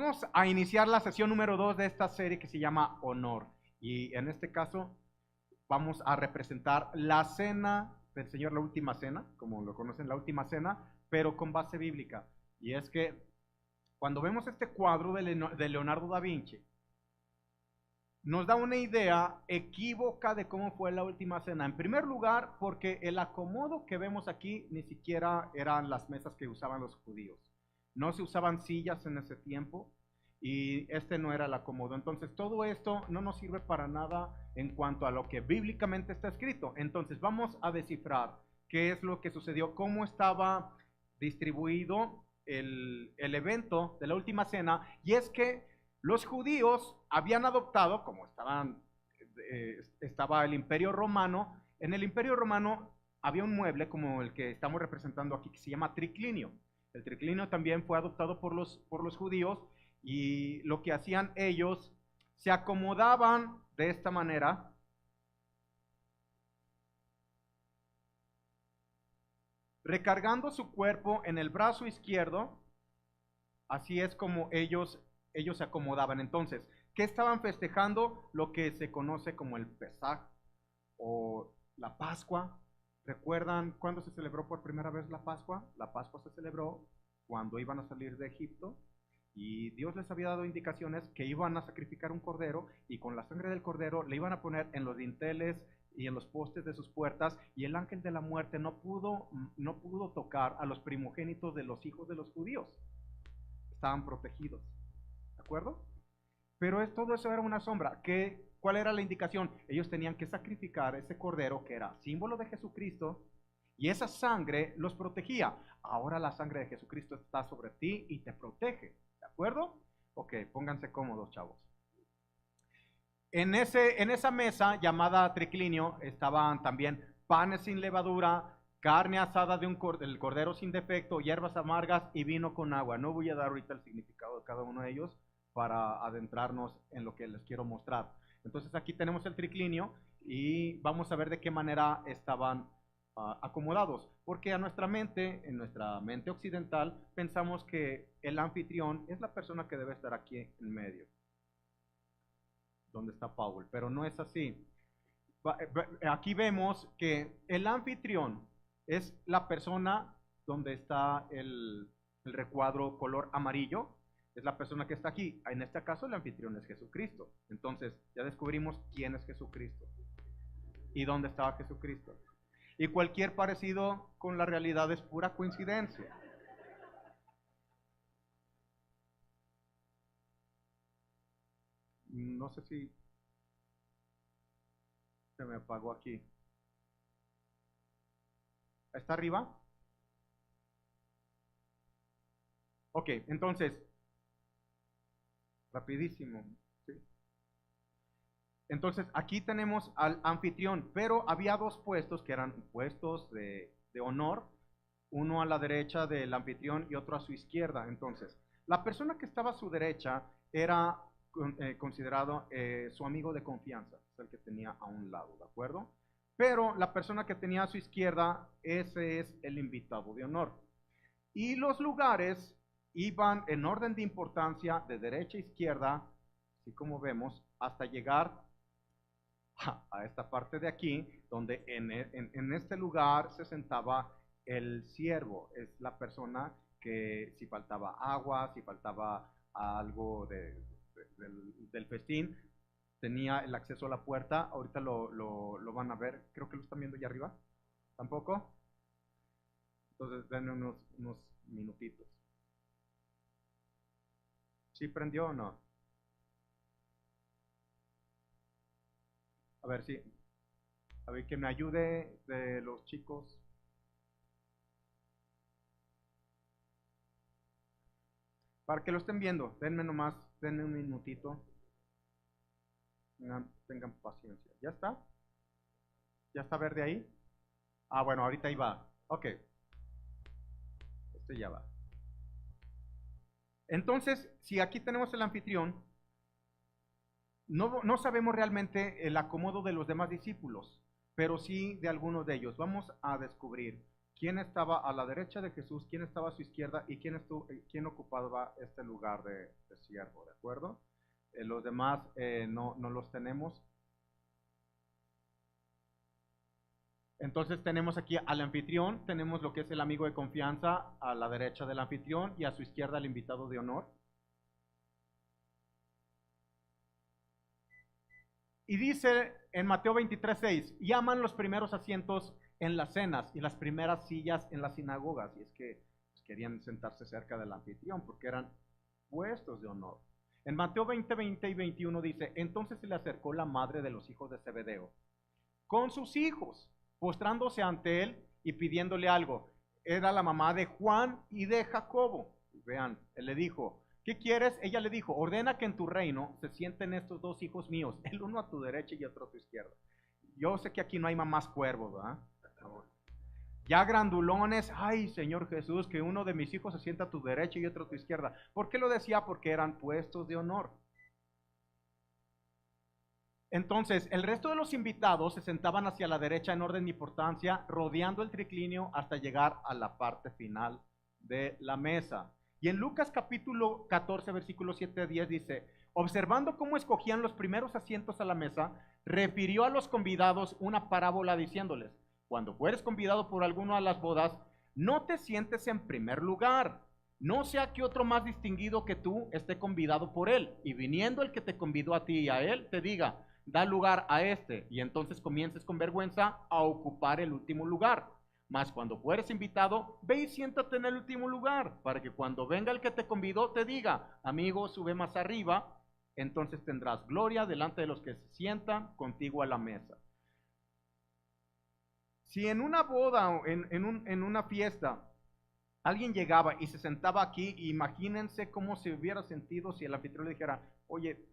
Vamos a iniciar la sesión número 2 de esta serie que se llama Honor. Y en este caso vamos a representar la cena del Señor, la última cena, como lo conocen, la última cena, pero con base bíblica. Y es que cuando vemos este cuadro de Leonardo da Vinci, nos da una idea equívoca de cómo fue la última cena. En primer lugar, porque el acomodo que vemos aquí ni siquiera eran las mesas que usaban los judíos. No se usaban sillas en ese tiempo y este no era el acomodo. Entonces todo esto no nos sirve para nada en cuanto a lo que bíblicamente está escrito. Entonces vamos a descifrar qué es lo que sucedió, cómo estaba distribuido el evento de la última cena. Y es que los judíos habían adoptado, como estaba el Imperio Romano, en el Imperio Romano había un mueble como el que estamos representando aquí que se llama triclinio. El triclinio también fue adoptado por los judíos y lo que hacían ellos, se acomodaban de esta manera. Recargando su cuerpo en el brazo izquierdo, así es como ellos se acomodaban. Entonces, ¿qué estaban festejando? Lo que se conoce como el Pesaj o la Pascua. ¿Recuerdan cuándo se celebró por primera vez la Pascua? La Pascua se celebró cuando iban a salir de Egipto y Dios les había dado indicaciones que iban a sacrificar un cordero y con la sangre del cordero le iban a poner en los dinteles y en los postes de sus puertas, y el ángel de la muerte no pudo tocar a los primogénitos de los hijos de los judíos. Estaban protegidos. ¿De acuerdo? Pero todo eso era una sombra. ¿Cuál era la indicación? Ellos tenían que sacrificar ese cordero que era símbolo de Jesucristo y esa sangre los protegía. Ahora la sangre de Jesucristo está sobre ti y te protege. ¿De acuerdo? Ok, pónganse cómodos, chavos. En esa mesa llamada triclinio estaban también panes sin levadura, carne asada del cordero sin defecto, hierbas amargas y vino con agua. No voy a dar ahorita el significado de cada uno de ellos para adentrarnos en lo que les quiero mostrar. Entonces aquí tenemos el triclinio y vamos a ver de qué manera estaban acomodados, porque en nuestra mente occidental, pensamos que el anfitrión es la persona que debe estar aquí en medio, donde está Paul, pero no es así. Aquí vemos que el anfitrión es la persona donde está el recuadro color amarillo, es la persona que está aquí. En este caso el anfitrión es Jesucristo. Entonces ya descubrimos quién es Jesucristo y dónde estaba Jesucristo. Y cualquier parecido con la realidad es pura coincidencia. No sé si se me apagó aquí. ¿Está arriba? Ok, entonces, rapidísimo. ¿Sí? Entonces, aquí tenemos al anfitrión, pero había dos puestos que eran puestos de honor, uno a la derecha del anfitrión y otro a su izquierda. Entonces, la persona que estaba a su derecha era considerado su amigo de confianza, es el que tenía a un lado, ¿de acuerdo? Pero la persona que tenía a su izquierda, ese es el invitado de honor. Y los lugares iban en orden de importancia de derecha a izquierda, así como vemos, hasta llegar a esta parte de aquí, donde en este lugar se sentaba el siervo. Es la persona que si faltaba agua, si faltaba algo del festín, tenía el acceso a la puerta. Ahorita lo van a ver, creo que lo están viendo allá arriba. ¿Tampoco? Entonces denme unos minutitos. ¿Sí prendió o no? A ver si, a ver que me ayude de los chicos. Para que lo estén viendo, denme un minutito. Tengan paciencia. ¿Ya está? ¿Ya está verde ahí? Ah, bueno, ahorita ahí va. Ok. Este ya va. Entonces, si aquí tenemos el anfitrión, no sabemos realmente el acomodo de los demás discípulos, pero sí de algunos de ellos. Vamos a descubrir quién estaba a la derecha de Jesús, quién estaba a su izquierda y quién ocupaba este lugar de siervo, ¿de acuerdo? Los demás no los tenemos. Entonces tenemos aquí al anfitrión, tenemos lo que es el amigo de confianza a la derecha del anfitrión y a su izquierda el invitado de honor. Y dice en Mateo 23:6, y aman los primeros asientos en las cenas y las primeras sillas en las sinagogas. Y es que pues, querían sentarse cerca del anfitrión porque eran puestos de honor. En Mateo 20 y 21 dice, entonces se le acercó la madre de los hijos de Zebedeo con sus hijos, postrándose ante él y pidiéndole algo. Era la mamá de Juan y de Jacobo. Vean, él le dijo, ¿qué quieres? Ella le dijo, ordena que en tu reino se sienten estos dos hijos míos, el uno a tu derecha y otro a tu izquierda. Yo sé que aquí no hay mamás cuervos, ¿verdad? Ya grandulones, ay Señor Jesús, que uno de mis hijos se sienta a tu derecha y otro a tu izquierda. ¿Por qué lo decía? Porque eran puestos de honor. Entonces, el resto de los invitados se sentaban hacia la derecha en orden de importancia, rodeando el triclinio hasta llegar a la parte final de la mesa. Y en Lucas capítulo 14, versículo 7 a 10 dice, observando cómo escogían los primeros asientos a la mesa, refirió a los convidados una parábola diciéndoles, cuando fueres convidado por alguno a las bodas, no te sientes en primer lugar, no sea que otro más distinguido que tú esté convidado por él, y viniendo el que te convidó a ti y a él, te diga, da lugar a este, y entonces comiences con vergüenza a ocupar el último lugar. Mas cuando fueres invitado, ve y siéntate en el último lugar, para que cuando venga el que te convidó te diga, amigo, sube más arriba, entonces tendrás gloria delante de los que se sientan contigo a la mesa. Si en una boda o en una fiesta alguien llegaba y se sentaba aquí, imagínense cómo se hubiera sentido si el anfitrión le dijera, oye,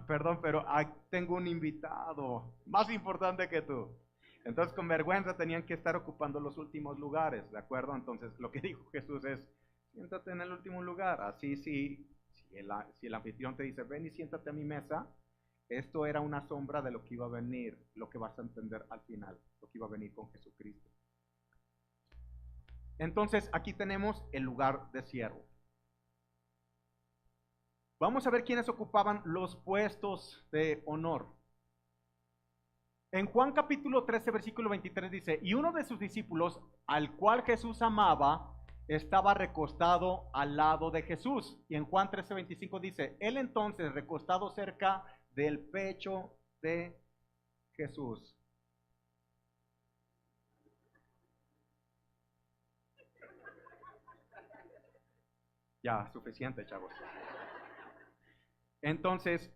perdón, pero tengo un invitado más importante que tú. Entonces, con vergüenza tenían que estar ocupando los últimos lugares, ¿de acuerdo? Entonces, lo que dijo Jesús es, siéntate en el último lugar. Así, si el anfitrión te dice, ven y siéntate a mi mesa, esto era una sombra de lo que iba a venir, lo que vas a entender al final, lo que iba a venir con Jesucristo. Entonces, aquí tenemos el lugar de siervo. Vamos a ver quiénes ocupaban los puestos de honor. En Juan capítulo 13, versículo 23 dice, y uno de sus discípulos, al cual Jesús amaba, estaba recostado al lado de Jesús. Y en Juan 13, 25 dice, él entonces recostado cerca del pecho de Jesús. Ya, suficiente, chavos. Entonces,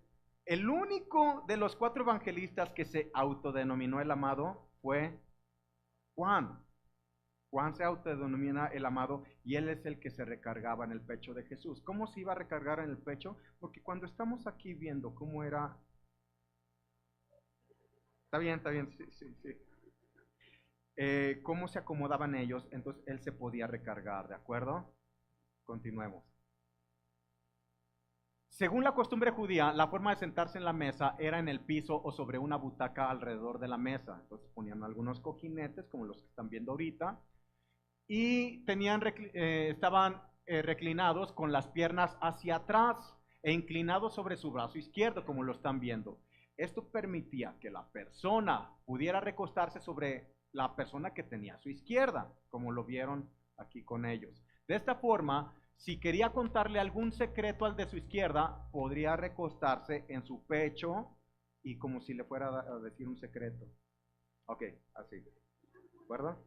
el único de los 4 evangelistas que se autodenominó el amado fue Juan. Juan se autodenomina el amado y él es el que se recargaba en el pecho de Jesús. ¿Cómo se iba a recargar en el pecho? Porque cuando estamos aquí viendo cómo era... Está bien, sí. Cómo se acomodaban ellos, entonces él se podía recargar, ¿de acuerdo? Continuemos. Según la costumbre judía, la forma de sentarse en la mesa era en el piso o sobre una butaca alrededor de la mesa. Entonces ponían algunos cojinetes, como los que están viendo ahorita, y estaban reclinados con las piernas hacia atrás e inclinados sobre su brazo izquierdo, como lo están viendo. Esto permitía que la persona pudiera recostarse sobre la persona que tenía a su izquierda, como lo vieron aquí con ellos. De esta forma, si quería contarle algún secreto al de su izquierda, podría recostarse en su pecho y como si le fuera a decir un secreto. Ok, así. ¿De acuerdo?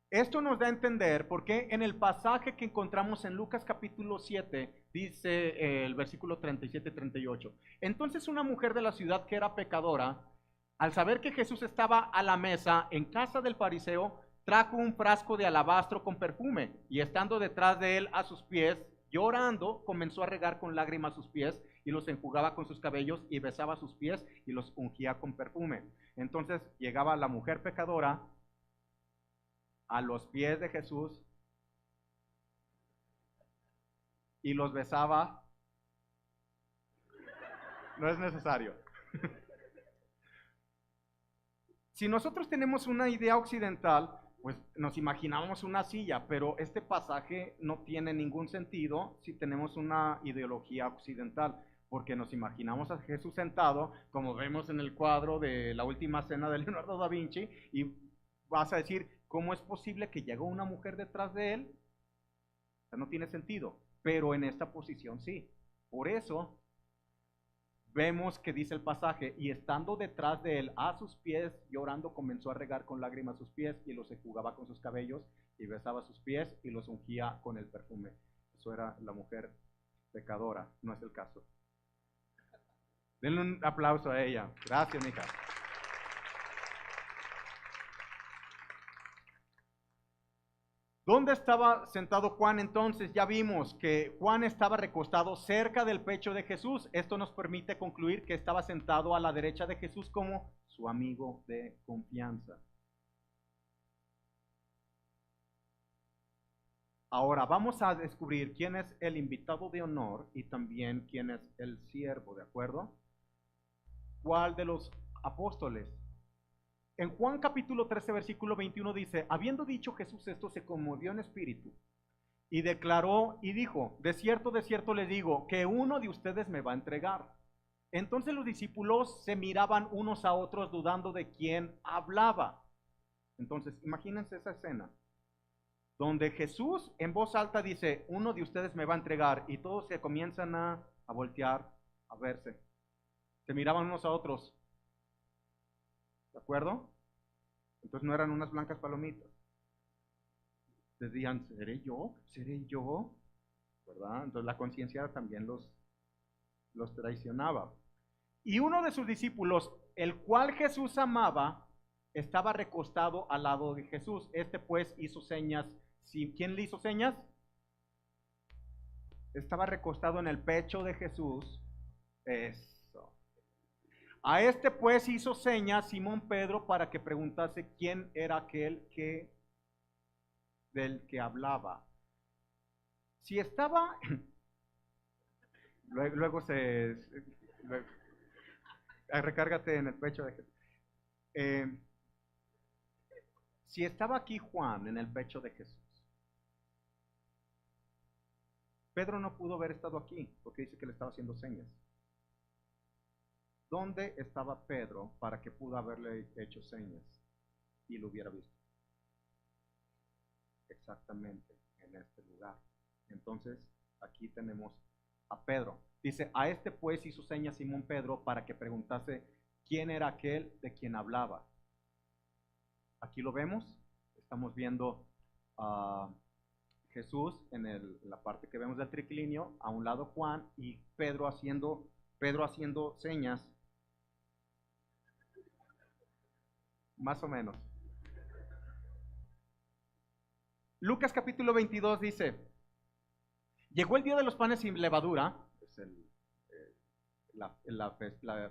Esto nos da a entender por qué en el pasaje que encontramos en Lucas capítulo 7, dice el versículo 37-38. Entonces una mujer de la ciudad que era pecadora, al saber que Jesús estaba a la mesa en casa del fariseo, trajo un frasco de alabastro con perfume y estando detrás de él a sus pies, llorando, comenzó a regar con lágrimas sus pies y los enjugaba con sus cabellos y besaba sus pies y los ungía con perfume. Entonces llegaba la mujer pecadora a los pies de Jesús y los besaba. No es necesario. Si nosotros tenemos una idea occidental, pues nos imaginamos una silla, pero este pasaje no tiene ningún sentido si tenemos una ideología occidental, porque nos imaginamos a Jesús sentado, como vemos en el cuadro de La Última Cena de Leonardo da Vinci, y vas a decir, ¿cómo es posible que llegó una mujer detrás de él? O sea, no tiene sentido, pero en esta posición sí. Por eso vemos que dice el pasaje, y estando detrás de él a sus pies, llorando, comenzó a regar con lágrimas sus pies y los enjugaba con sus cabellos y besaba sus pies y los ungía con el perfume. Eso era la mujer pecadora, no es el caso. Denle un aplauso a ella. Gracias, mija. ¿Dónde estaba sentado Juan entonces? Ya vimos que Juan estaba recostado cerca del pecho de Jesús. Esto nos permite concluir que estaba sentado a la derecha de Jesús como su amigo de confianza. Ahora vamos a descubrir quién es el invitado de honor y también quién es el siervo, ¿de acuerdo? ¿Cuál de los apóstoles? En Juan capítulo 13, versículo 21 dice, habiendo dicho Jesús esto, se conmovió en espíritu y declaró y dijo, de cierto les digo, que uno de ustedes me va a entregar. Entonces los discípulos se miraban unos a otros dudando de quién hablaba. Entonces, imagínense esa escena, donde Jesús en voz alta dice, uno de ustedes me va a entregar, y todos se comienzan a voltear, a verse. Se miraban unos a otros. ¿De acuerdo? Entonces no eran unas blancas palomitas. Decían, ¿seré yo? ¿Seré yo? ¿Verdad? Entonces la conciencia también los traicionaba. Y uno de sus discípulos, el cual Jesús amaba, estaba recostado al lado de Jesús. Este pues hizo señas. ¿Quién le hizo señas? Estaba recostado en el pecho de Jesús. A este pues hizo señas Simón Pedro para que preguntase quién era aquel del que hablaba. Si estaba, luego recárgate en el pecho de Jesús. Si estaba aquí Juan en el pecho de Jesús, Pedro no pudo haber estado aquí porque dice que le estaba haciendo señas. ¿Dónde estaba Pedro para que pudo haberle hecho señas y lo hubiera visto? Exactamente en este lugar. Entonces, aquí tenemos a Pedro. Dice, a este pues hizo señas Simón Pedro para que preguntase quién era aquel de quien hablaba. Aquí lo vemos. Estamos viendo a Jesús en la parte que vemos del triclinio, a un lado Juan y Pedro haciendo señas. Más o menos. Lucas capítulo 22 dice, llegó el día de los panes sin levadura, es la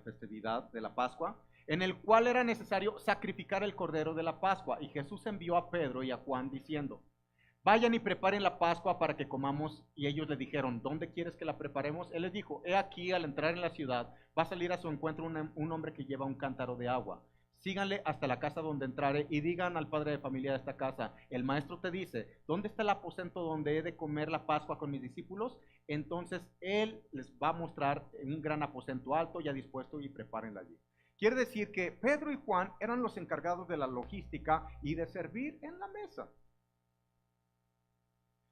festividad de la Pascua, en el cual era necesario sacrificar el cordero de la Pascua. Y Jesús envió a Pedro y a Juan diciendo, vayan y preparen la Pascua para que comamos. Y ellos le dijeron, ¿dónde quieres que la preparemos? Él les dijo, he aquí, al entrar en la ciudad, va a salir a su encuentro un hombre que lleva un cántaro de agua. Síganle hasta la casa donde entrare y digan al padre de familia de esta casa, el maestro te dice, ¿dónde está el aposento donde he de comer la Pascua con mis discípulos? Entonces él les va a mostrar un gran aposento alto ya dispuesto y prepárenla allí. Quiere decir que Pedro y Juan eran los encargados de la logística y de servir en la mesa.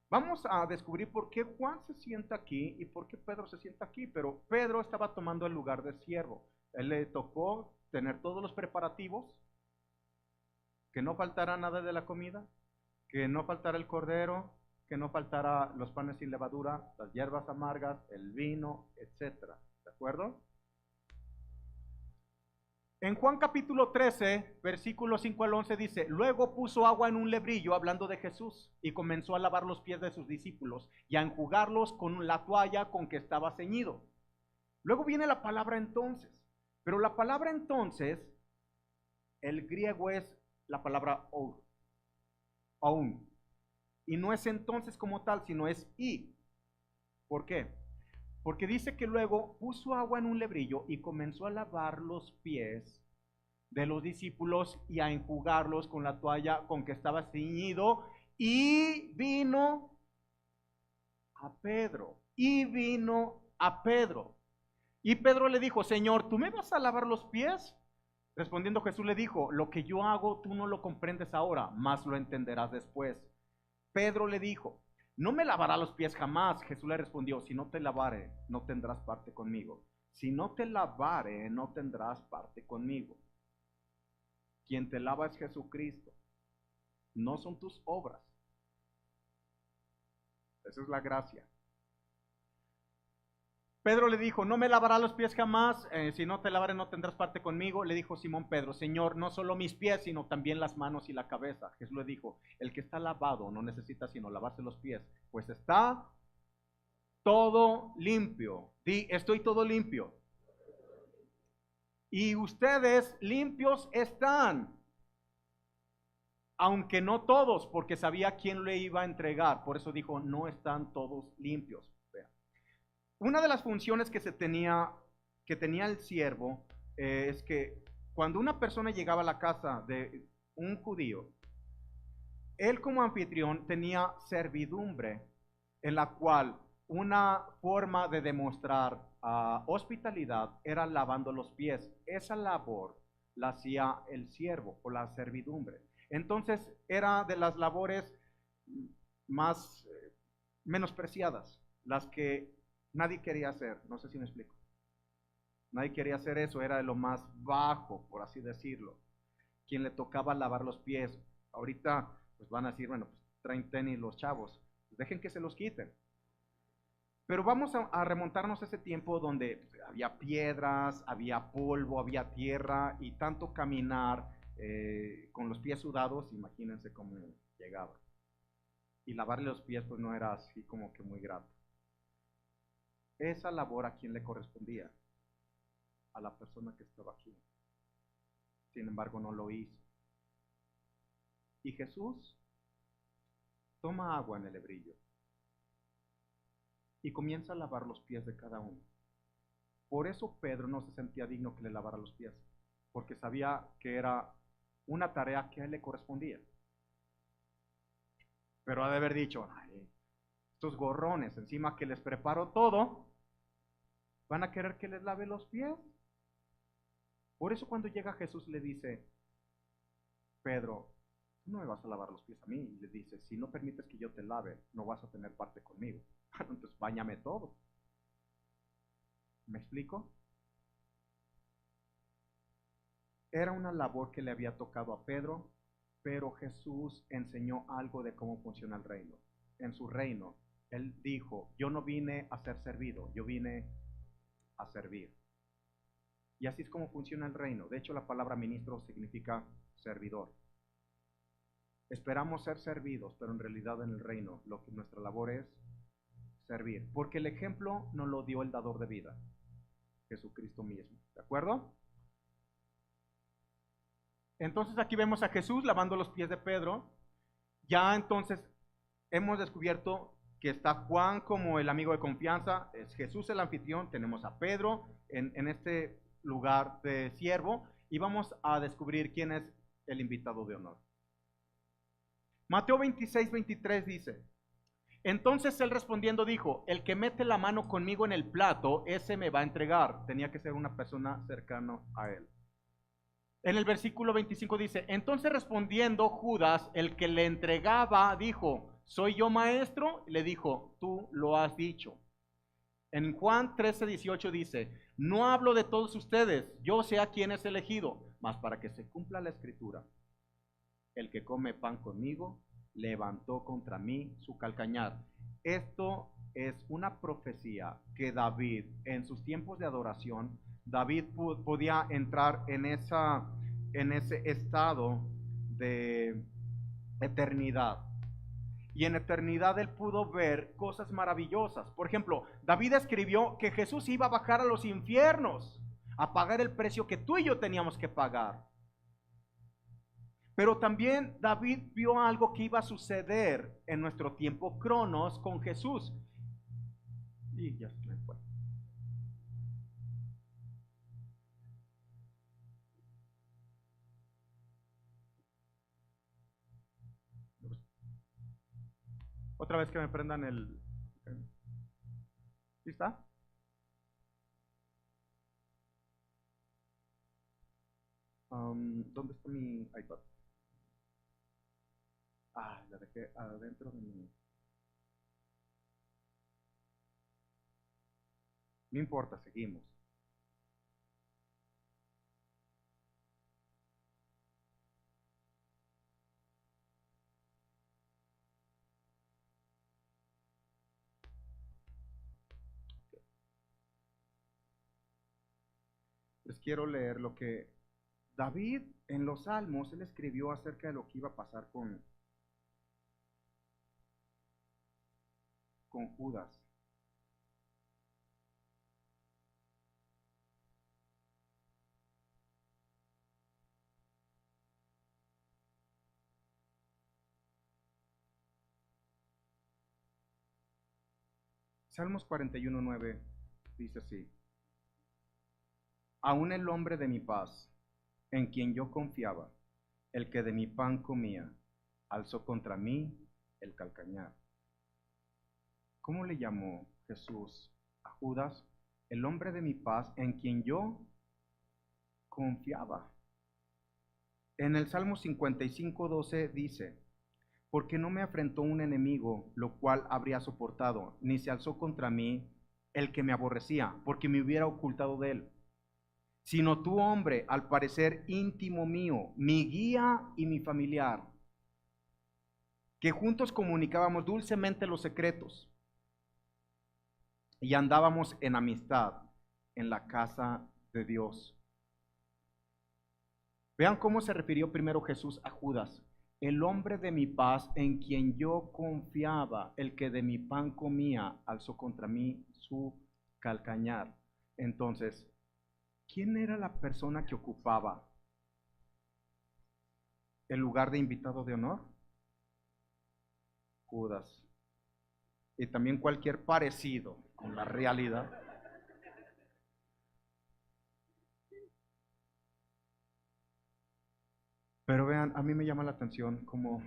Vamos a descubrir por qué Juan se sienta aquí y por qué Pedro se sienta aquí, pero Pedro estaba tomando el lugar de siervo. Él le tocó tener todos los preparativos, que no faltara nada de la comida, que no faltara el cordero, que no faltara los panes sin levadura, las hierbas amargas, el vino, etcétera. ¿De acuerdo? En Juan capítulo 13, versículos 5 al 11 dice, luego puso agua en un lebrillo, hablando de Jesús, y comenzó a lavar los pies de sus discípulos y a enjugarlos con la toalla con que estaba ceñido. Luego viene la palabra entonces. Pero la palabra entonces, el griego es la palabra aún. Y no es entonces como tal, sino es y. ¿Por qué? Porque dice que luego puso agua en un lebrillo y comenzó a lavar los pies de los discípulos y a enjugarlos con la toalla con que estaba ceñido. Y vino a Pedro. Y vino a Pedro. Y Pedro le dijo, Señor, ¿tú me vas a lavar los pies? Respondiendo Jesús le dijo, lo que yo hago tú no lo comprendes ahora, mas lo entenderás después. Pedro le dijo, no me lavará los pies jamás. Jesús le respondió, si no te lavare, no tendrás parte conmigo. Si no te lavare, no tendrás parte conmigo. Quien te lava es Jesucristo, no son tus obras. Esa es la gracia. Pedro le dijo, no me lavará los pies jamás, si no te lavare no tendrás parte conmigo. Le dijo Simón Pedro, Señor, no solo mis pies, sino también las manos y la cabeza. Jesús le dijo, el que está lavado no necesita sino lavarse los pies, pues está todo limpio. Di, estoy todo limpio. Y ustedes limpios están, aunque no todos, porque sabía quién le iba a entregar. Por eso dijo, no están todos limpios. Una de las funciones que tenía el siervo, es que cuando una persona llegaba a la casa de un judío, él como anfitrión tenía servidumbre, en la cual una forma de demostrar hospitalidad era lavando los pies. Esa labor la hacía el siervo o la servidumbre. Entonces era de las labores más menospreciadas, las que nadie quería hacer. No sé si me explico. Nadie quería hacer eso, era de lo más bajo, por así decirlo. Quien le tocaba lavar los pies. Ahorita pues van a decir, bueno, pues traen tenis los chavos, pues dejen que se los quiten. Pero vamos a remontarnos a ese tiempo donde había piedras, había polvo, había tierra y tanto caminar con los pies sudados, imagínense cómo llegaba. Y lavarle los pies pues no era así como que muy grato. Esa labor a quién le correspondía, a la persona que estaba aquí. Sin embargo no lo hizo. Y Jesús toma agua en el hebrillo y comienza a lavar los pies de cada uno. Por eso Pedro no se sentía digno que le lavara los pies, porque sabía que era una tarea que a él le correspondía. Pero ha de haber dicho, ay, estos gorrones, encima que les preparo todo, van a querer que les lave los pies. Por eso cuando llega Jesús le dice, Pedro, tú no me vas a lavar los pies a mí. Y le dice, si no permites que yo te lave, no vas a tener parte conmigo. Entonces báñame todo. ¿Me explico? Era una labor que le había tocado a Pedro, pero Jesús enseñó algo de cómo funciona el reino. En su reino, él dijo, yo no vine a ser servido, yo vine a servir. Y así es como funciona el reino. De hecho, la palabra ministro significa servidor. Esperamos ser servidos, pero en realidad en el reino lo que nuestra labor es servir. Porque el ejemplo nos lo dio el dador de vida, Jesucristo mismo. ¿De acuerdo? Entonces aquí vemos a Jesús lavando los pies de Pedro. Ya entonces hemos descubierto que está Juan como el amigo de confianza, es Jesús el anfitrión, tenemos a Pedro en este lugar de siervo y vamos a descubrir quién es el invitado de honor. Mateo 26:23 dice, entonces él respondiendo dijo, el que mete la mano conmigo en el plato, ese me va a entregar. Tenía que ser una persona cercana a él. En el versículo 25 dice, entonces respondiendo Judas, el que le entregaba, dijo, ¿soy yo maestro? Y le dijo, tú lo has dicho. En Juan 13:18 dice, no hablo de todos ustedes, yo sé a quién es elegido, mas para que se cumpla la escritura, el que come pan conmigo, levantó contra mí su calcañar. Esto es una profecía que David, en sus tiempos de adoración, David podía entrar en ese estado de eternidad. Y en eternidad él pudo ver cosas maravillosas. Por ejemplo, David escribió que Jesús iba a bajar a los infiernos a pagar el precio que tú y yo teníamos que pagar. Pero también David vio algo que iba a suceder en nuestro tiempo cronos con Jesús. Y ya se me fue. Otra vez que me prendan el... ¿Sí está? ¿Dónde está mi iPad? La dejé adentro de mi... No importa, seguimos. Les quiero leer lo que David en los Salmos, él escribió acerca de lo que iba a pasar con Judas. Salmos 41:9 dice así: Aún el hombre de mi paz, en quien yo confiaba, el que de mi pan comía, alzó contra mí el calcañar. ¿Cómo le llamó Jesús a Judas? El hombre de mi paz, en quien yo confiaba. En el Salmo 55:12 dice: Porque no me afrentó un enemigo, lo cual habría soportado, ni se alzó contra mí el que me aborrecía, porque me hubiera ocultado de él. Sino tú, hombre, al parecer íntimo mío, mi guía y mi familiar, que juntos comunicábamos dulcemente los secretos y andábamos en amistad en la casa de Dios. Vean cómo se refirió primero Jesús a Judas: el hombre de mi paz, en quien yo confiaba, el que de mi pan comía, alzó contra mí su calcañar. Entonces, ¿quién era la persona que ocupaba el lugar de invitado de honor? Judas. Y también cualquier parecido con la realidad. Pero vean, a mí me llama la atención cómo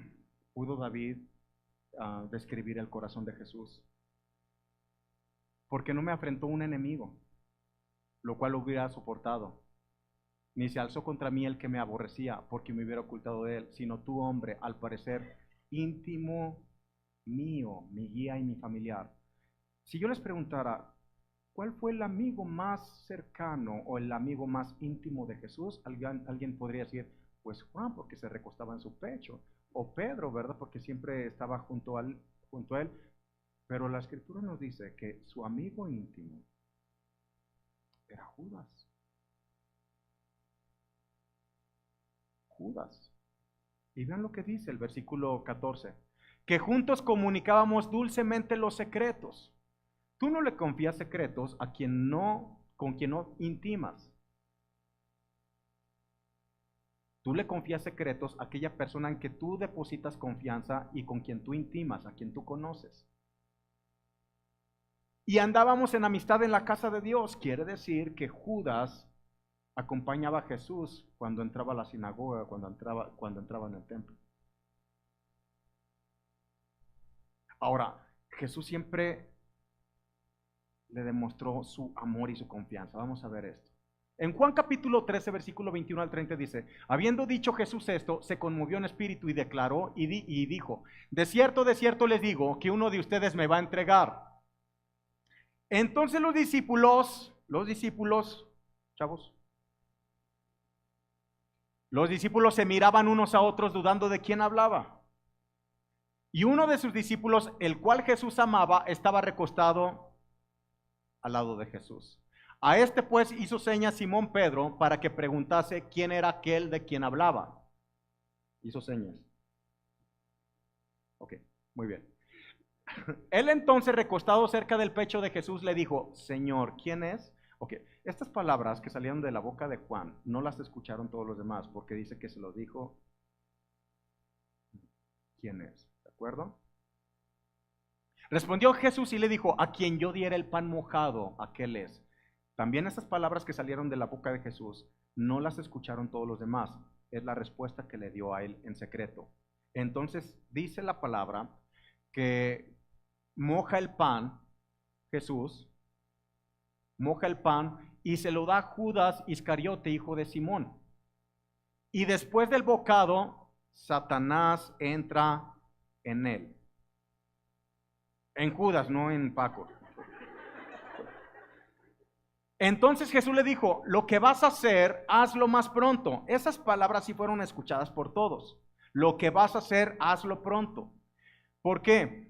pudo David describir el corazón de Jesús. Porque no me afrentó un enemigo, lo cual lo hubiera soportado, ni se alzó contra mí el que me aborrecía, porque me hubiera ocultado de él, sino tú, hombre, al parecer íntimo mío, mi guía y mi familiar. Si yo les preguntara, ¿cuál fue el amigo más cercano o el amigo más íntimo de Jesús? Alguien podría decir, pues Juan, porque se recostaba en su pecho, o Pedro, ¿verdad? Porque siempre estaba junto a él. Pero la Escritura nos dice que su amigo íntimo era Judas. Judas. Y vean lo que dice el versículo 14, que juntos comunicábamos dulcemente los secretos. Tú no le confías secretos a con quien no intimas. Tú le confías secretos a aquella persona en que tú depositas confianza y con quien tú intimas, a quien tú conoces. Y andábamos en amistad en la casa de Dios. Quiere decir que Judas acompañaba a Jesús cuando entraba a la sinagoga, cuando entraba en el templo. Ahora, Jesús siempre le demostró su amor y su confianza. Vamos a ver esto. En Juan capítulo 13, versículo 21 al 30 dice: habiendo dicho Jesús esto, se conmovió en espíritu y declaró y dijo: de cierto les digo que uno de ustedes me va a entregar. Entonces los discípulos, chavos, los discípulos se miraban unos a otros dudando de quién hablaba. Y uno de sus discípulos, el cual Jesús amaba, estaba recostado al lado de Jesús. A este pues hizo señas Simón Pedro para que preguntase quién era aquel de quien hablaba. Hizo señas. Ok, muy bien. Él entonces, recostado cerca del pecho de Jesús, le dijo: Señor, ¿quién es? Ok, estas palabras que salieron de la boca de Juan no las escucharon todos los demás, porque dice que se lo dijo quién es, ¿de acuerdo? Respondió Jesús y le dijo: a quien yo diera el pan mojado, aquel es. También estas palabras que salieron de la boca de Jesús no las escucharon todos los demás. Es la respuesta que le dio a él en secreto. Entonces dice la palabra que moja el pan, Jesús, moja el pan y se lo da a Judas Iscariote, hijo de Simón. Y después del bocado, Satanás entra en él. En Judas, no en Paco. Entonces Jesús le dijo, lo que vas a hacer, hazlo más pronto. Esas palabras sí fueron escuchadas por todos. Lo que vas a hacer, hazlo pronto. ¿Por qué?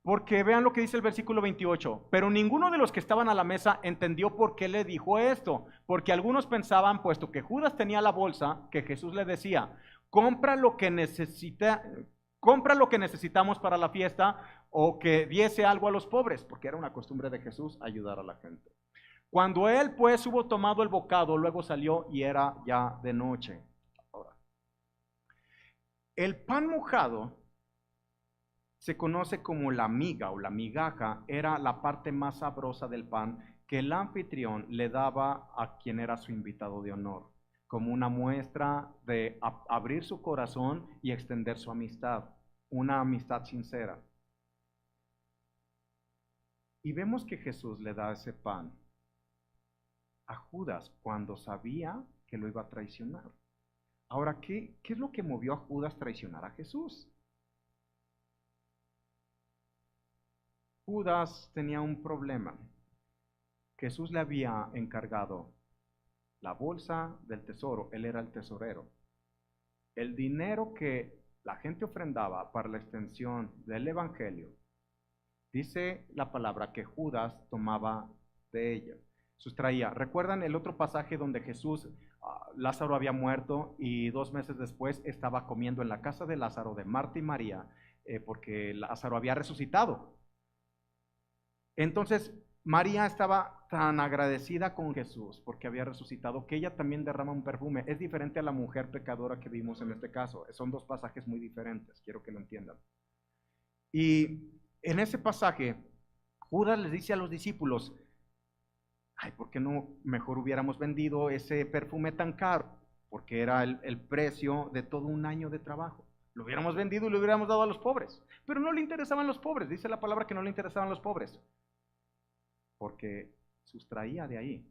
Porque vean lo que dice el versículo 28. Pero ninguno de los que estaban a la mesa entendió por qué le dijo esto. Porque algunos pensaban, puesto que Judas tenía la bolsa, que Jesús le decía, compra lo que necesitamos para la fiesta, o que diese algo a los pobres, porque era una costumbre de Jesús ayudar a la gente. Cuando él pues hubo tomado el bocado, luego salió y era ya de noche. Ahora, el pan mojado se conoce como la miga o la migaja, era la parte más sabrosa del pan que el anfitrión le daba a quien era su invitado de honor, como una muestra de abrir su corazón y extender su amistad, una amistad sincera. Y vemos que Jesús le da ese pan a Judas cuando sabía que lo iba a traicionar. Ahora, ¿qué es lo que movió a Judas a traicionar a Jesús? Judas tenía un problema. Jesús le había encargado la bolsa del tesoro, él era el tesorero. El dinero que la gente ofrendaba para la extensión del evangelio, dice la palabra que Judas tomaba de ella, sustraía. ¿Recuerdan el otro pasaje donde Jesús, Lázaro había muerto y 2 meses después estaba comiendo en la casa de Lázaro, de Marta y María, porque Lázaro había resucitado? Entonces María estaba tan agradecida con Jesús porque había resucitado que ella también derrama un perfume. Es diferente a la mujer pecadora que vimos en este caso. Son 2 pasajes muy diferentes, quiero que lo entiendan. Y en ese pasaje, Judas les dice a los discípulos, ay, ¿por qué no mejor hubiéramos vendido ese perfume tan caro? Porque era el precio de todo un año de trabajo. Lo hubiéramos vendido y lo hubiéramos dado a los pobres. Pero no le interesaban los pobres, dice la palabra que no le interesaban los pobres, porque sustraía de ahí.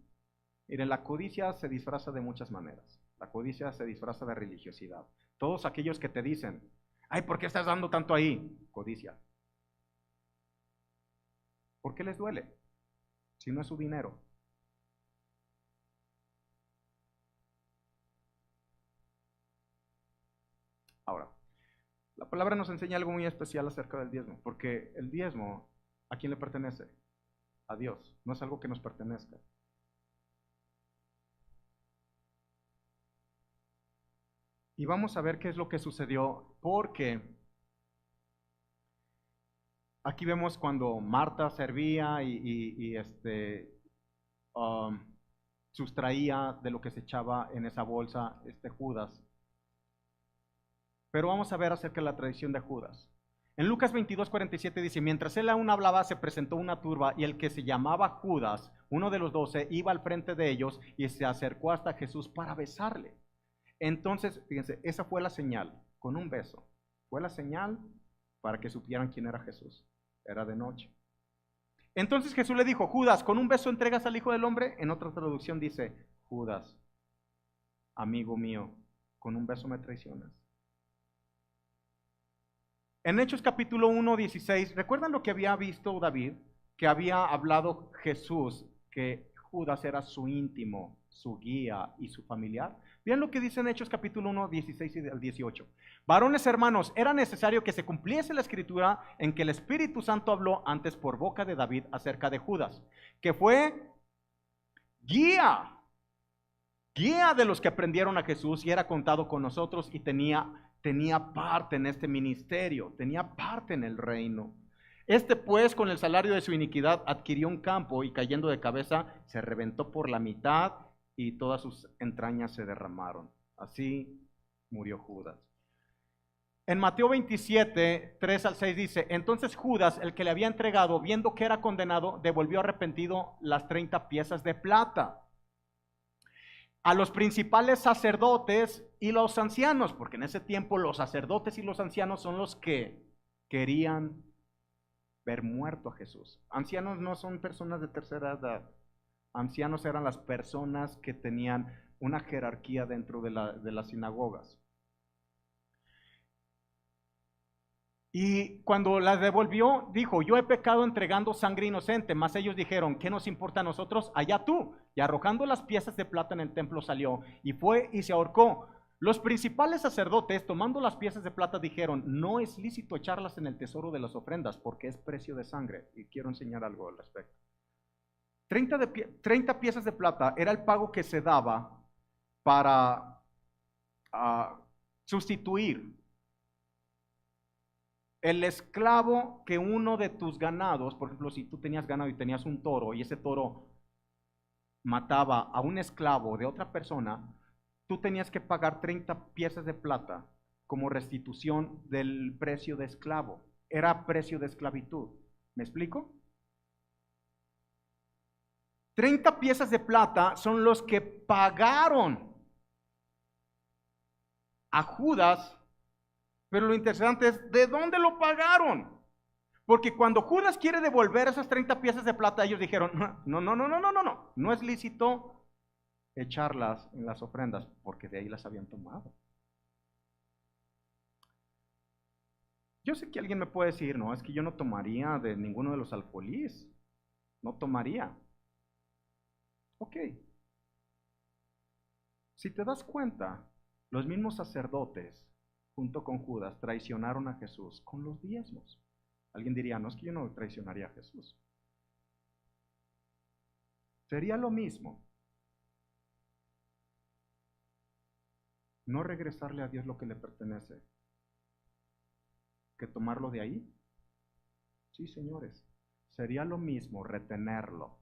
Miren, la codicia se disfraza de muchas maneras. La codicia se disfraza de religiosidad. Todos aquellos que te dicen, ay, ¿por qué estás dando tanto ahí? Codicia. ¿Por qué les duele? Si no es su dinero. Ahora, la palabra nos enseña algo muy especial acerca del diezmo, porque el diezmo, ¿a quién le pertenece? A Dios, no es algo que nos pertenezca. Y vamos a ver qué es lo que sucedió, porque aquí vemos cuando Marta servía y sustraía de lo que se echaba en esa bolsa Judas. Pero vamos a ver acerca de la tradición de Judas. En Lucas 22:47 dice, mientras él aún hablaba, se presentó una turba y el que se llamaba Judas, uno de los 12, iba al frente de ellos y se acercó hasta Jesús para besarle. Entonces, fíjense, esa fue la señal, con un beso. Fue la señal para que supieran quién era Jesús. Era de noche. Entonces Jesús le dijo, Judas, ¿con un beso entregas al Hijo del Hombre? En otra traducción dice, Judas, amigo mío, ¿con un beso me traicionas? En Hechos capítulo 1:16, ¿recuerdan lo que había visto David? Que había hablado Jesús, que Judas era su íntimo, su guía y su familiar. Vean lo que dice en Hechos capítulo 1:16 y al 18. Varones hermanos, era necesario que se cumpliese la escritura en que el Espíritu Santo habló antes por boca de David acerca de Judas, que fue guía de los que aprendieron a Jesús y era contado con nosotros y tenía parte en este ministerio, tenía parte en el reino. Pues con el salario de su iniquidad adquirió un campo y cayendo de cabeza se reventó por la mitad y todas sus entrañas se derramaron. Así murió Judas. En Mateo 27:3-6 dice, entonces Judas, el que le había entregado, viendo que era condenado, devolvió arrepentido las 30 piezas de plata a los principales sacerdotes y los ancianos, porque en ese tiempo los sacerdotes y los ancianos son los que querían ver muerto a Jesús. Ancianos no son personas de tercera edad. Ancianos eran las personas que tenían una jerarquía dentro de las sinagogas. Y cuando la devolvió, dijo, yo he pecado entregando sangre inocente, mas ellos dijeron, ¿qué nos importa a nosotros? Allá tú. Y arrojando las piezas de plata en el templo salió, y fue y se ahorcó. Los principales sacerdotes, tomando las piezas de plata, dijeron, no es lícito echarlas en el tesoro de las ofrendas, porque es precio de sangre. Y quiero enseñar algo al respecto. 30 piezas de plata era el pago que se daba para sustituir el esclavo que uno de tus ganados, por ejemplo, si tú tenías ganado y tenías un toro y ese toro mataba a un esclavo de otra persona, tú tenías que pagar 30 piezas de plata como restitución del precio de esclavo. Era precio de esclavitud. ¿Me explico? 30 piezas de plata son los que pagaron a Judas. Pero lo interesante es, ¿de dónde lo pagaron? Porque cuando Judas quiere devolver esas 30 piezas de plata, ellos dijeron, no es lícito echarlas en las ofrendas, porque de ahí las habían tomado. Yo sé que alguien me puede decir, no, es que yo no tomaría de ninguno de los alfolís, no tomaría. Ok. Si te das cuenta, los mismos sacerdotes junto con Judas, traicionaron a Jesús con los diezmos. Alguien diría, no es que yo no traicionaría a Jesús. Sería lo mismo no regresarle a Dios lo que le pertenece que tomarlo de ahí. Sí, señores, sería lo mismo retenerlo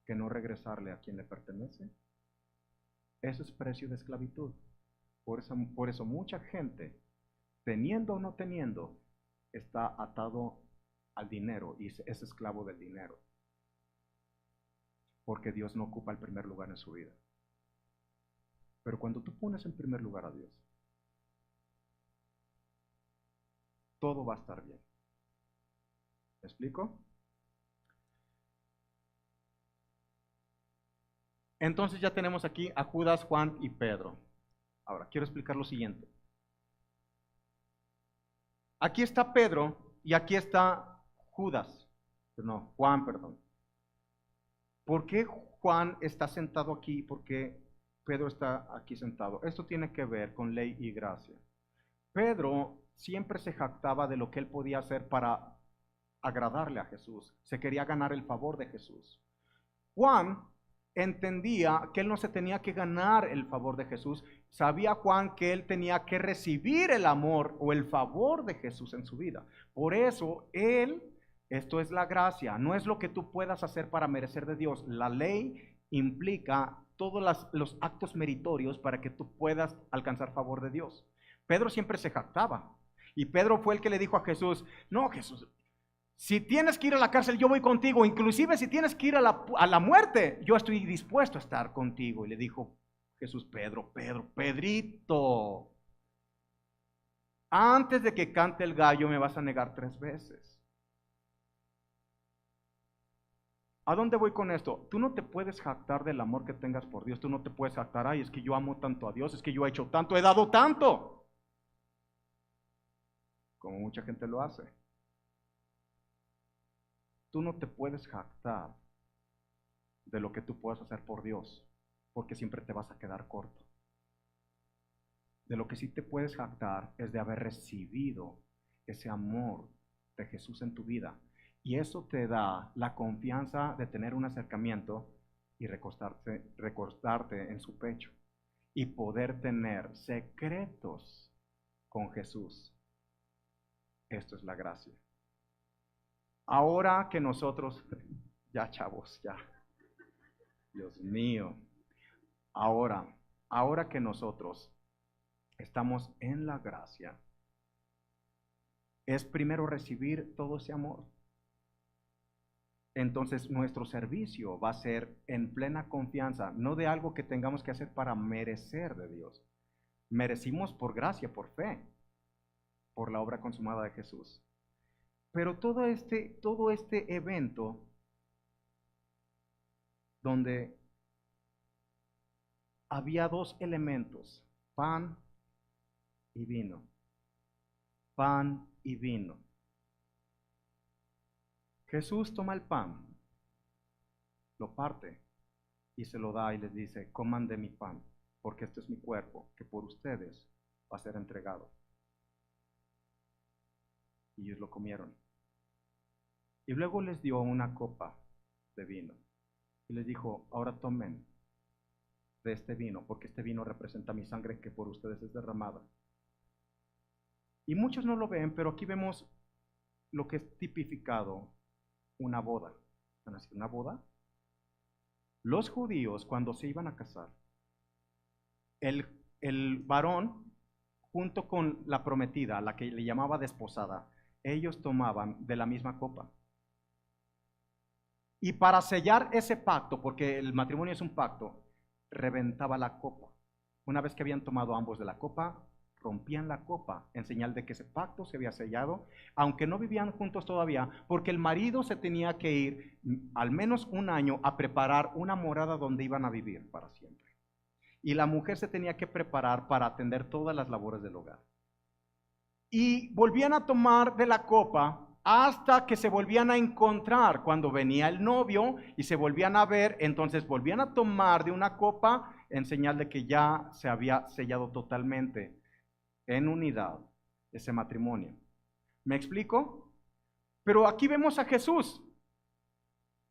que no regresarle a quien le pertenece. Eso es precio de esclavitud. Por eso mucha gente, teniendo o no teniendo, está atado al dinero y es esclavo del dinero. Porque Dios no ocupa el primer lugar en su vida. Pero cuando tú pones en primer lugar a Dios, todo va a estar bien. ¿Me explico? Entonces ya tenemos aquí a Judas, Juan y Pedro. Ahora, quiero explicar lo siguiente. Aquí está Pedro y aquí está Judas. No, Juan, perdón. ¿Por qué Juan está sentado aquí? ¿Por qué Pedro está aquí sentado? Esto tiene que ver con ley y gracia. Pedro siempre se jactaba de lo que él podía hacer para agradarle a Jesús. Se quería ganar el favor de Jesús. Juan entendía que él no se tenía que ganar el favor de Jesús. Sabía Juan que él tenía que recibir el amor o el favor de Jesús en su vida. Por eso esto es la gracia, no es lo que tú puedas hacer para merecer de Dios. La ley implica todos los actos meritorios para que tú puedas alcanzar favor de Dios. Pedro siempre se jactaba. Y Pedro fue el que le dijo a Jesús, no, Jesús, si tienes que ir a la cárcel, yo voy contigo. Inclusive si tienes que ir a la muerte, yo estoy dispuesto a estar contigo. Y le dijo Jesús, Pedrito, antes de que cante el gallo me vas a negar 3 veces. ¿A dónde voy con esto? Tú no te puedes jactar del amor que tengas por Dios. Tú no te puedes jactar, ay, es que yo amo tanto a Dios, es que yo he hecho tanto, he dado tanto. Como mucha gente lo hace. Tú no te puedes jactar de lo que tú puedas hacer por Dios, porque siempre te vas a quedar corto. De lo que sí te puedes jactar es de haber recibido ese amor de Jesús en tu vida. Y eso te da la confianza de tener un acercamiento y recostarte en su pecho. Y poder tener secretos con Jesús. Esto es la gracia. Ahora que nosotros, ya chavos, ya, Dios mío, ahora que nosotros estamos en la gracia, es primero recibir todo ese amor. Entonces nuestro servicio va a ser en plena confianza, no de algo que tengamos que hacer para merecer de Dios. Merecimos por gracia, por fe, por la obra consumada de Jesús. Pero todo este evento donde había dos elementos, pan y vino, pan y vino. Jesús toma el pan, lo parte y se lo da y les dice, coman de mi pan, porque este es mi cuerpo, que por ustedes va a ser entregado. Y ellos lo comieron. Y luego les dio una copa de vino y les dijo, ahora tomen de este vino, porque este vino representa mi sangre que por ustedes es derramada. Y muchos no lo ven, pero aquí vemos lo que es tipificado una boda. ¿Una boda? Los judíos, cuando se iban a casar, el varón, junto con la prometida, a la que le llamaba desposada, ellos tomaban de la misma copa. Y para sellar ese pacto, porque el matrimonio es un pacto, reventaba la copa. Una vez que habían tomado ambos de la copa, rompían la copa en señal de que ese pacto se había sellado, aunque no vivían juntos todavía, porque el marido se tenía que ir al menos un año a preparar una morada donde iban a vivir para siempre. Y la mujer se tenía que preparar para atender todas las labores del hogar. Y volvían a tomar de la copa hasta que se volvían a encontrar. Cuando venía el novio y se volvían a ver, entonces volvían a tomar de una copa en señal de que ya se había sellado totalmente en unidad ese matrimonio. ¿Me explico? Pero aquí vemos a Jesús.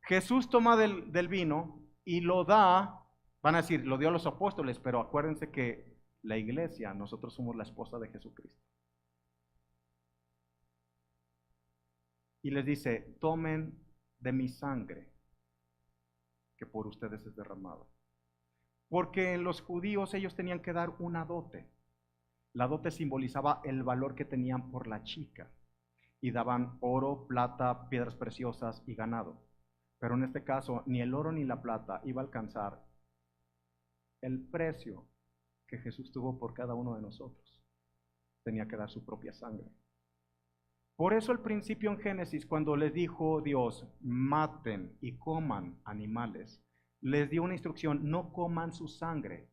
Jesús toma del vino y lo da, van a decir, lo dio a los apóstoles, pero acuérdense que la iglesia, nosotros somos la esposa de Jesucristo. Y les dice, tomen de mi sangre, que por ustedes es derramada. Porque en los judíos ellos tenían que dar una dote. La dote simbolizaba el valor que tenían por la chica. Y daban oro, plata, piedras preciosas y ganado. Pero en este caso, ni el oro ni la plata iba a alcanzar el precio que Jesús tuvo por cada uno de nosotros. Tenía que dar su propia sangre. Por eso al principio en Génesis, cuando les dijo Dios, maten y coman animales, les dio una instrucción, no coman su sangre,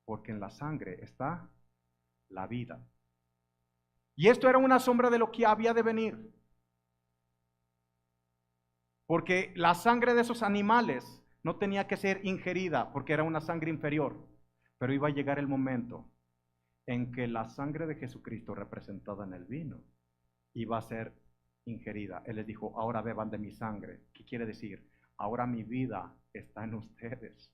porque en la sangre está la vida. Y esto era una sombra de lo que había de venir. Porque la sangre de esos animales no tenía que ser ingerida, porque era una sangre inferior, pero iba a llegar el momento en que la sangre de Jesucristo representada en el vino iba a ser ingerida. Él les dijo, ahora beban de mi sangre. ¿Qué quiere decir? Ahora mi vida está en ustedes.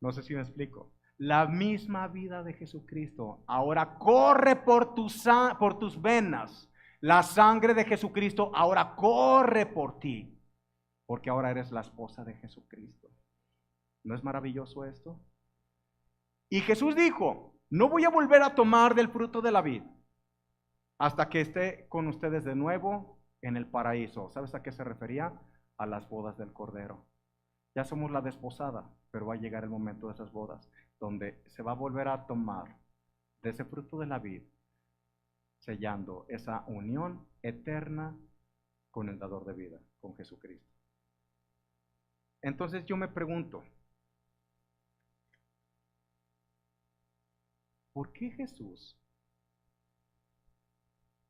No sé si me explico. La misma vida de Jesucristo ahora corre por tus venas. La sangre de Jesucristo ahora corre por ti, porque ahora eres la esposa de Jesucristo. ¿No es maravilloso esto? Y Jesús dijo, no voy a volver a tomar del fruto de la vid hasta que esté con ustedes de nuevo en el paraíso. ¿Sabes a qué se refería? A las bodas del Cordero. Ya somos la desposada, pero va a llegar el momento de esas bodas, donde se va a volver a tomar de ese fruto de la vid, sellando esa unión eterna con el dador de vida, con Jesucristo. Entonces yo me pregunto, ¿por qué Jesús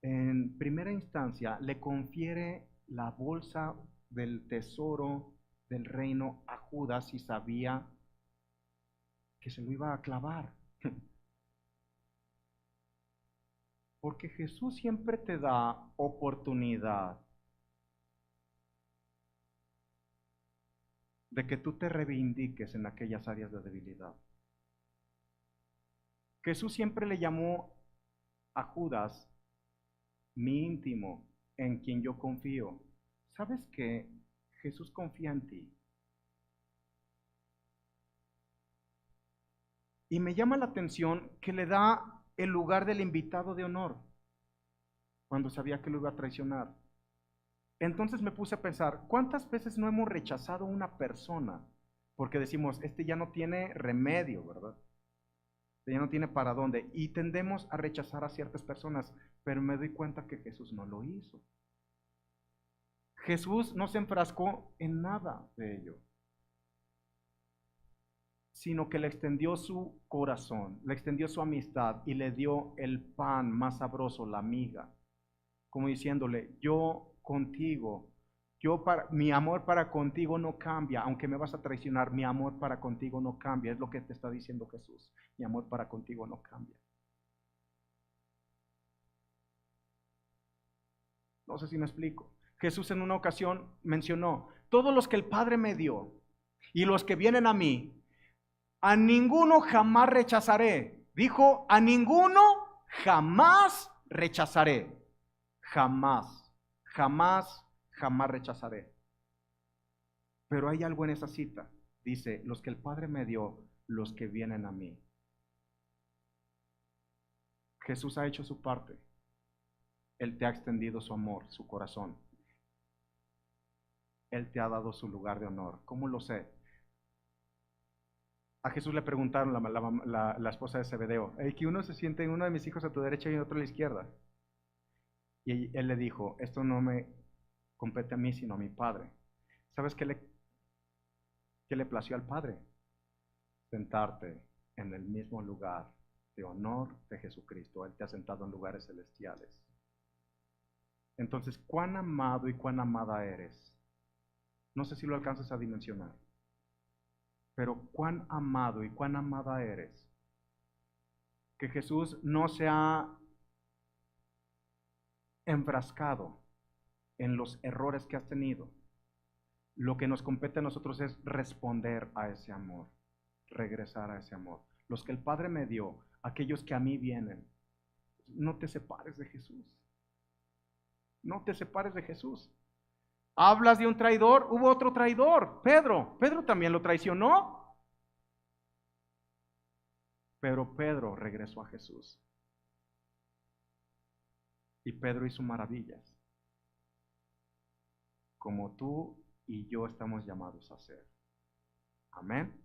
en primera instancia le confiere la bolsa del tesoro del reino a Judas si sabía que se lo iba a clavar? Porque Jesús siempre te da oportunidad de que tú te reivindiques en aquellas áreas de debilidad. Jesús siempre le llamó a Judas mi íntimo, en quien yo confío. ¿Sabes qué? Jesús confía en ti. Y me llama la atención que le da el lugar del invitado de honor cuando sabía que lo iba a traicionar. Entonces me puse a pensar, ¿cuántas veces no hemos rechazado a una persona porque decimos, este ya no tiene remedio, ¿verdad? Ya no tiene para dónde. Y tendemos a rechazar a ciertas personas, pero me doy cuenta que Jesús no lo hizo. Jesús no se enfrascó en nada de ello, sino que le extendió su corazón, le extendió su amistad y le dio el pan más sabroso, la miga, como diciéndole, yo contigo, mi amor para contigo no cambia, aunque me vas a traicionar, mi amor para contigo no cambia, es lo que te está diciendo Jesús, mi amor para contigo no cambia. No sé si me explico. Jesús en una ocasión mencionó, todos los que el Padre me dio y los que vienen a mí, a ninguno jamás rechazaré. Dijo, a ninguno jamás rechazaré. Jamás, jamás, jamás rechazaré. Pero hay algo en esa cita. Dice, los que el Padre me dio, los que vienen a mí. Jesús ha hecho su parte. Él te ha extendido su amor, su corazón. Él te ha dado su lugar de honor. ¿Cómo lo sé? A Jesús le preguntaron la esposa de Zebedeo, que uno se siente, uno de mis hijos a tu derecha y otro a la izquierda. Y él le dijo, esto no me compete a mí, sino a mi Padre. ¿Sabes qué le plació al Padre? Sentarte en el mismo lugar de honor de Jesucristo. Él te ha sentado en lugares celestiales. Entonces, ¿cuán amado y cuán amada eres? No sé si lo alcanzas a dimensionar. Pero cuán amado y cuán amada eres, que Jesús no se ha enfrascado en los errores que has tenido. Lo que nos compete a nosotros es responder a ese amor, regresar a ese amor. Los que el Padre me dio, aquellos que a mí vienen, no te separes de Jesús. No te separes de Jesús. Hablas de un traidor, hubo otro traidor, Pedro. Pedro también lo traicionó. Pero Pedro regresó a Jesús. Y Pedro hizo maravillas, como tú y yo estamos llamados a hacer. Amén.